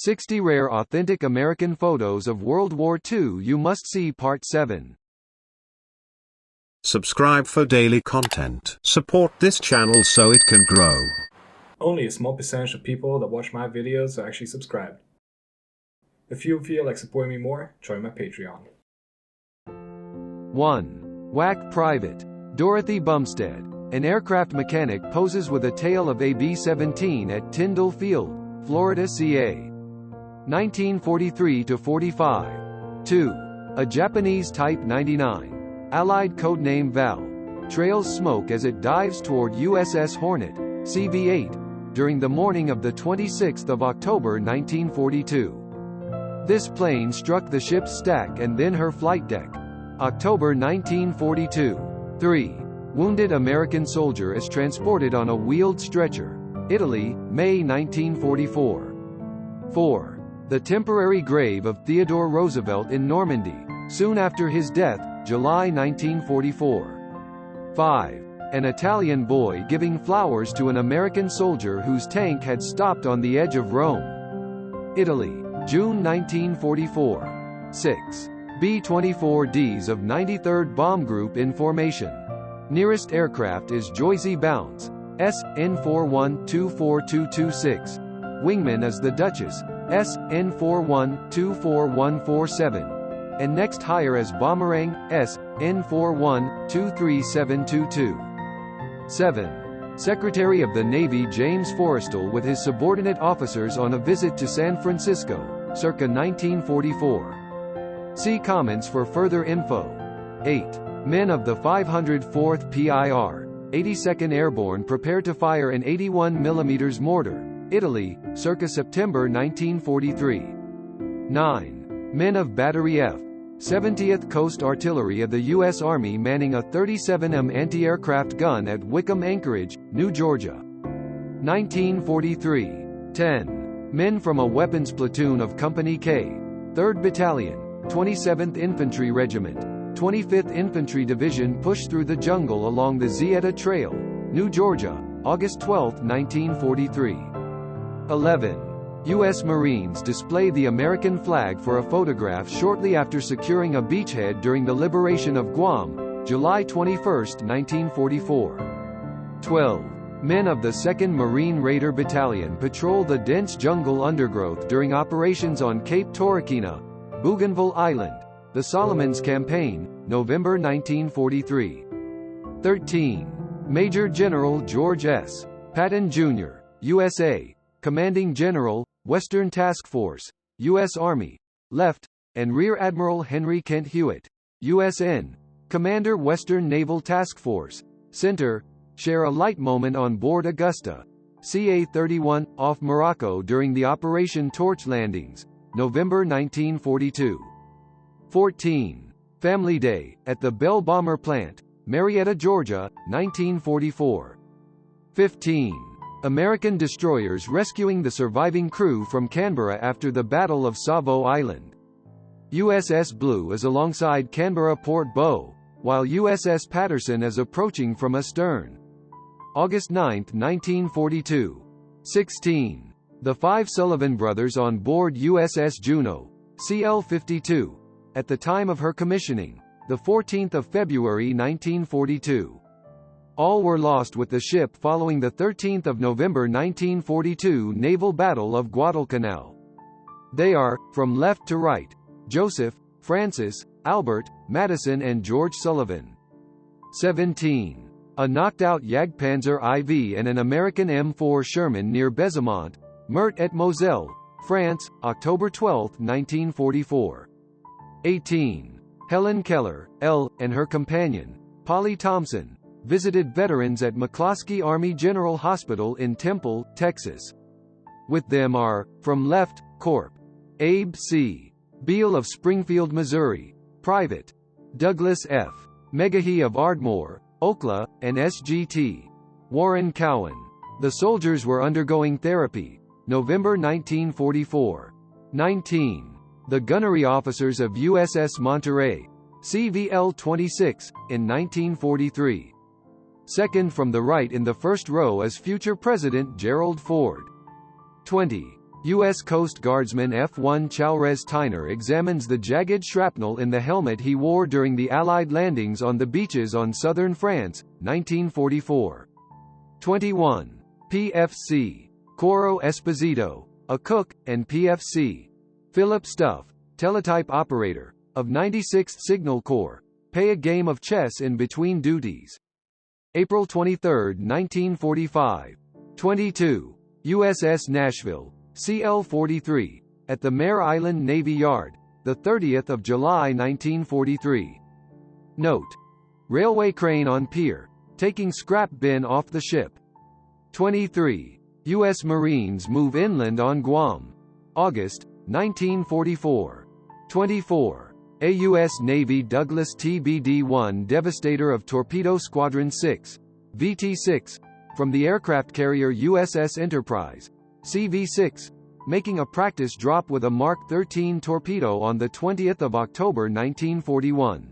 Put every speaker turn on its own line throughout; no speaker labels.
60 Rare Authentic American Photos of World War II. You must see Part 7.
Subscribe for daily content. Support this channel so it can grow.
Only a small percentage of people that watch my videos are actually subscribed. If you feel like supporting me more, join my Patreon.
1. WAC Private. Dorothy Bumstead, an aircraft mechanic, poses with a tail of a B-17 at Tyndall Field, Florida, CA. 1943-45. 2. A Japanese Type 99. Allied codename Val, trails smoke as it dives toward USS Hornet, CV-8, during the morning of the 26th of October 1942. This plane struck the ship's stack and then her flight deck. October 1942. 3. Wounded American soldier is transported on a wheeled stretcher, Italy, May 1944. 4. The temporary grave of Theodore Roosevelt in Normandy, soon after his death, July 1944. 5. An Italian boy giving flowers to an American soldier whose tank had stopped on the edge of Rome, Italy, June 1944. 6. B-24Ds of 93rd Bomb Group in formation. Nearest aircraft is Joyce Bounce, SN41-24226. Wingman is the Duchess, SN41-24147. And next higher as Boomerang, SN41-23722. 7. Secretary of the Navy James Forrestal with his subordinate officers on a visit to San Francisco, circa 1944. See comments for further info. 8. Men of the 504th PIR, 82nd Airborne prepare to fire an 81 mm mortar, Italy, circa September 1943. 9. Men of Battery F, 70th Coast Artillery of the U.S. Army manning a 37mm anti-aircraft gun at Wickham Anchorage, New Georgia. 1943. 10. Men from a weapons platoon of Company K, 3rd Battalion, 27th Infantry Regiment, 25th Infantry Division push through the jungle along the Zieta Trail, New Georgia, August 12, 1943. 11. U.S. Marines display the American flag for a photograph shortly after securing a beachhead during the liberation of Guam, July 21, 1944. 12. Men of the 2nd Marine Raider Battalion patrol the dense jungle undergrowth during operations on Cape Torokina, Bougainville Island, the Solomons Campaign, November 1943. 13. Major General George S. Patton, Jr., USA, Commanding General, Western Task Force, U.S. Army, Left, and Rear Admiral Henry Kent Hewitt, USN, Commander Western Naval Task Force, Center, share a light moment on board Augusta, CA-31, off Morocco during the Operation Torch landings, November 1942. 14. Family Day, at the Bell Bomber Plant, Marietta, Georgia, 1944. 15. American destroyers rescuing the surviving crew from Canberra after the Battle of Savo Island. USS Blue is alongside Canberra Port Bow, while USS Patterson is approaching from astern. August 9, 1942. 16. The 5 Sullivan brothers on board USS Juno, CL-52, at the time of her commissioning, the 14th of February 1942. All were lost with the ship following the 13th of November 1942 naval battle of Guadalcanal. They are, from left to right, Joseph, Francis, Albert, Madison and George Sullivan. 17. A knocked-out Jagdpanzer IV and an American M4 Sherman near Bezamont, Meurthe et Moselle, France, October 12, 1944. 18. Helen Keller, L., and her companion, Polly Thompson, visited veterans at McCloskey Army General Hospital in Temple, Texas. With them are, from left, Corp. Abe C. Beal of Springfield, Missouri, Private. Douglas F. Megahy of Ardmore, Okla, and SGT. Warren Cowan. The soldiers were undergoing therapy, November 1944. 19. The gunnery officers of USS Monterey, CVL-26, in 1943. Second from the right in the first row is future President Gerald Ford. 20. U.S. Coast Guardsman F-1 Chalres Tyner examines the jagged shrapnel in the helmet he wore during the Allied landings on the beaches on southern France, 1944. 21. PFC. Coro Esposito, a cook, and PFC. Philip Stuff, teletype operator, of 96th Signal Corps, pay a game of chess in between duties. April 23, 1945. 22. USS Nashville, CL-43, at the Mare Island Navy Yard, 30th of July 1943. Note: railway crane on pier, taking scrap bin off the ship. 23. U.S. Marines move inland on Guam. August, 1944. 24. A U.S. Navy Douglas TBD-1 Devastator of Torpedo Squadron 6, VT-6, from the aircraft carrier USS Enterprise, CV-6, making a practice drop with a Mark 13 torpedo on 20 October 1941.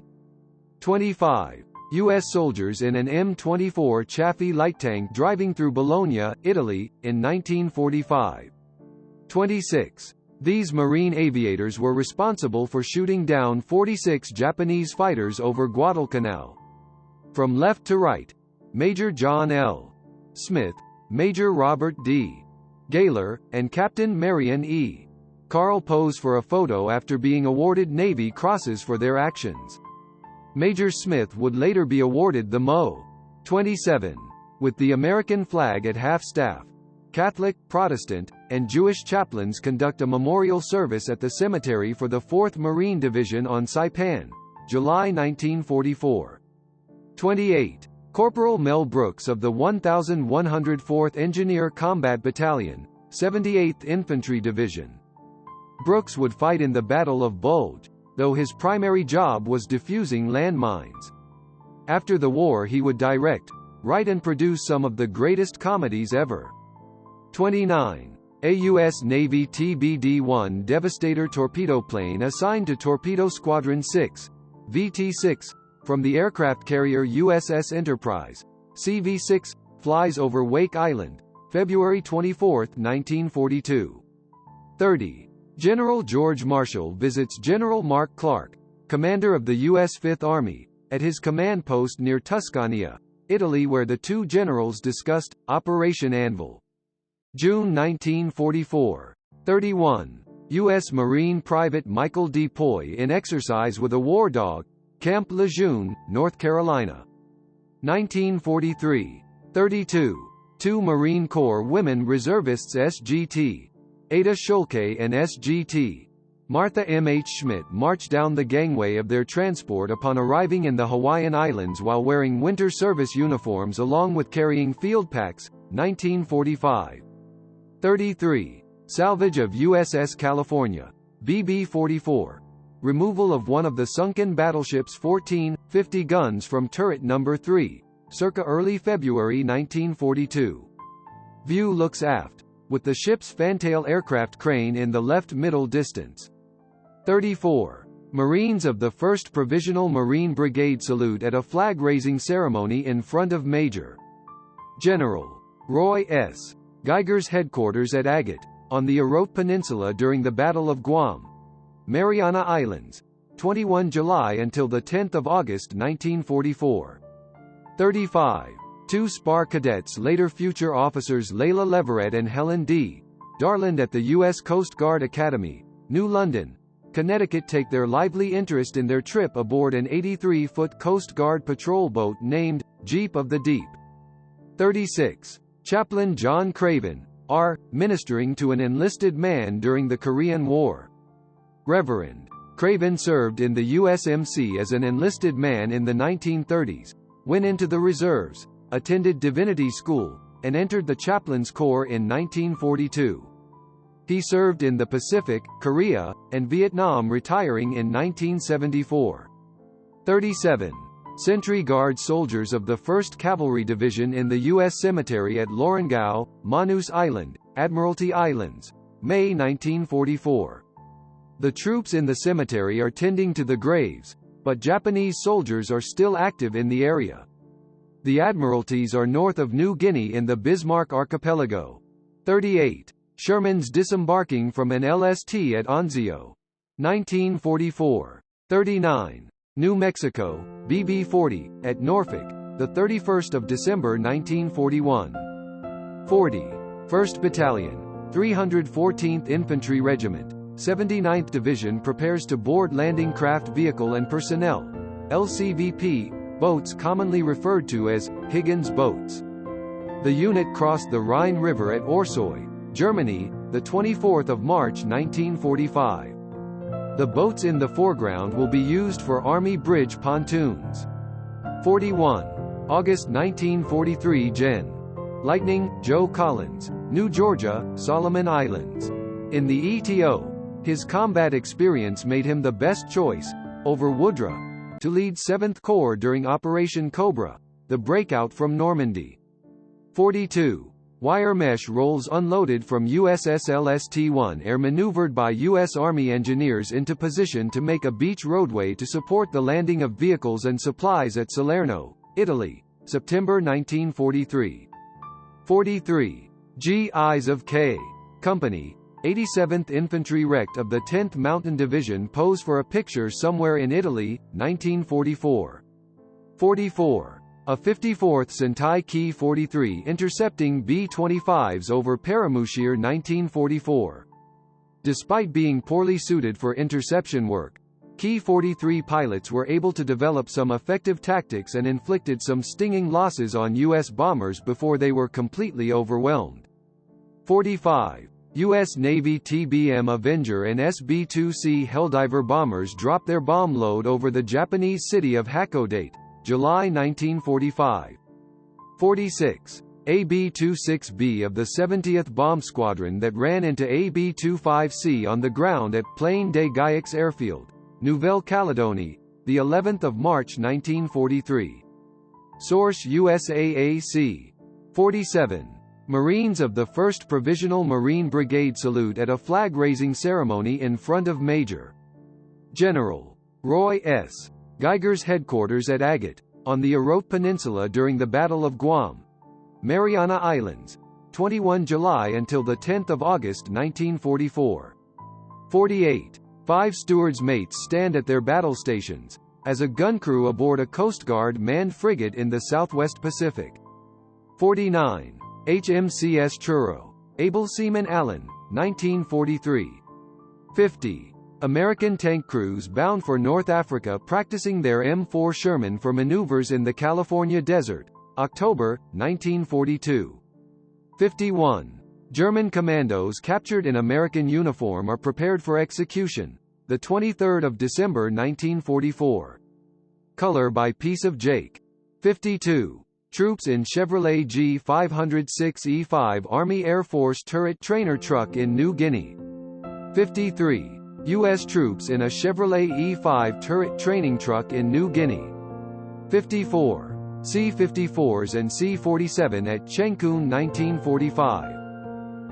25. U.S. soldiers in an M24 Chaffee light tank driving through Bologna, Italy, in 1945. 26. These Marine aviators were responsible for shooting down 46 Japanese fighters over Guadalcanal. From left to right: Major John L. Smith, Major Robert D. Gaylor, and Captain Marion E. Carl pose for a photo after being awarded Navy Crosses for their actions. Major Smith would later be awarded the Mo. 27. With the American flag at half-staff, Catholic, Protestant, and Jewish chaplains conduct a memorial service at the cemetery for the 4th Marine Division on Saipan, July 1944. 28. Corporal Mel Brooks of the 1104th Engineer Combat Battalion, 78th Infantry Division. Brooks would fight in the Battle of Bulge, though his primary job was defusing landmines. After the war he would direct, write and produce some of the greatest comedies ever. 29. A U.S. Navy TBD-1 Devastator torpedo plane assigned to Torpedo Squadron 6, VT-6, from the aircraft carrier USS Enterprise, CV-6, flies over Wake Island, February 24, 1942. 30. General George Marshall visits General Mark Clark, commander of the U.S. Fifth Army, at his command post near Tuscania, Italy, where the two generals discussed Operation Anvil. June 1944. 31. U.S. Marine Private Michael D. Poy in exercise with a war dog, Camp Lejeune, North Carolina. 1943. 32. Two Marine Corps women reservists SGT, Ada Scholke and SGT, Martha M. H. Schmidt marched down the gangway of their transport upon arriving in the Hawaiian Islands while wearing winter service uniforms along with carrying field packs, 1945. 33. Salvage of USS California, BB-44. Removal of one of the sunken battleship's 14-50 guns from turret number 3, circa early February 1942. View looks aft, with the ship's fantail aircraft crane in the left middle distance. 34. Marines of the 1st Provisional Marine Brigade salute at a flag-raising ceremony in front of Major General Roy S. Geiger's headquarters at Agate, on the Arote Peninsula during the Battle of Guam, Mariana Islands, 21 July until 10 August 1944. 35. Two SPAR cadets, later future officers Layla Leverett and Helen D. Darland at the U.S. Coast Guard Academy, New London, Connecticut, take their lively interest in their trip aboard an 83-foot Coast Guard patrol boat named Jeep of the Deep. 36. Chaplain John Craven, R., ministering to an enlisted man during the Korean War. Reverend Craven served in the USMC as an enlisted man in the 1930s, went into the reserves, attended divinity school, and entered the chaplain's corps in 1942. He served in the Pacific, Korea, and Vietnam, retiring in 1974. 37. Sentry Guard soldiers of the 1st Cavalry Division in the U.S. Cemetery at Lorengau, Manus Island, Admiralty Islands, May 1944. The troops in the cemetery are tending to the graves, but Japanese soldiers are still active in the area. The Admiralties are north of New Guinea in the Bismarck Archipelago. 38. Sherman's disembarking from an LST at Anzio. 1944. 39. New Mexico, BB-40, at Norfolk, the 31st of December 1941. 40. 1st Battalion, 314th Infantry Regiment, 79th Division prepares to board landing craft vehicle and personnel, LCVP, boats commonly referred to as Higgins boats. The unit crossed the Rhine River at Orsoy, Germany, the 24th of March 1945. The boats in the foreground will be used for Army bridge pontoons. 41. August 1943. Gen. Lightning, Joe Collins, New Georgia, Solomon Islands. In the ETO, his combat experience made him the best choice, over Woodruff, to lead 7th Corps during Operation Cobra, the breakout from Normandy. 42. Wire mesh rolls unloaded from USS LST-1 Air maneuvered by U.S. Army engineers into position to make a beach roadway to support the landing of vehicles and supplies at Salerno, Italy, September 1943. 43. GIs of K. Company, 87th Infantry Rect of the 10th Mountain Division pose for a picture somewhere in Italy, 1944. 44. A 54th Sentai Ki 43 intercepting B-25s over Paramushir 1944. Despite being poorly suited for interception work, Ki 43 pilots were able to develop some effective tactics and inflicted some stinging losses on U.S. bombers before they were completely overwhelmed. 45. U.S. Navy TBM Avenger and SB-2C Helldiver bombers dropped their bomb load over the Japanese city of Hakodate, July 1945. 46. AB-26B of the 70th Bomb Squadron that ran into AB-25C on the ground at Plaine des Gailleux Airfield, Nouvelle-Calédonie, the 11th of March 1943. Source USAAC. 47. Marines of the 1st Provisional Marine Brigade salute at a flag-raising ceremony in front of Major General Roy S. Geiger's headquarters at Agate, on the Europe Peninsula during the Battle of Guam, Mariana Islands, 21 July until 10 August 1944. 48. 5 stewards' mates stand at their battle stations, as a gun crew aboard a Coast Guard manned frigate in the Southwest Pacific. 49. HMCS Truro, Able Seaman Allen, 1943. 50. American tank crews bound for North Africa practicing their M4 Sherman for maneuvers in the California desert, October, 1942. 51. German commandos captured in American uniform are prepared for execution, the 23rd of December 1944. Color by Piece of Jake. 52. Troops in Chevrolet G506E5 Army Air Force turret trainer truck in New Guinea. 53. U.S. troops in a Chevrolet E5 turret training truck in New Guinea. 54. C-54s and C-47 at Chengkun 1945.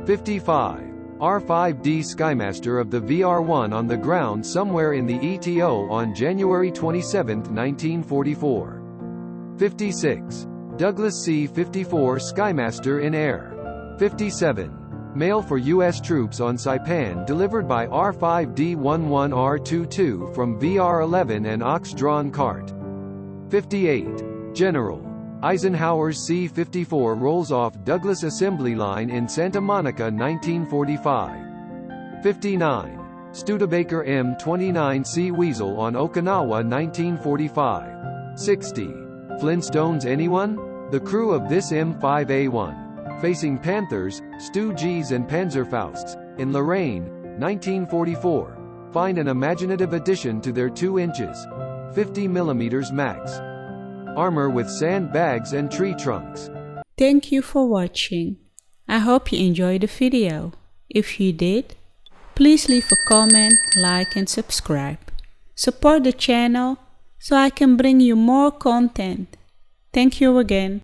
55. R-5D Skymaster of the VR-1 on the ground somewhere in the ETO on January 27, 1944. 56. Douglas C-54 Skymaster in air. 57. Mail for U.S. troops on Saipan delivered by R5D-11R22 from VR-11 and ox-drawn cart. 58. General Eisenhower's C-54 rolls off Douglas Assembly Line in Santa Monica 1945. 59. Studebaker M-29C Weasel on Okinawa 1945. 60. Flintstones anyone? The crew of this M5A1. Facing Panthers, Stu-Gs and Panzerfausts, in Lorraine, 1944, find an imaginative addition to their 2 inches, 50 mm max armor with sandbags and tree trunks.
Thank you for watching. I hope you enjoyed the video. If you did, please leave a comment, like and subscribe. Support the channel so I can bring you more content. Thank you again.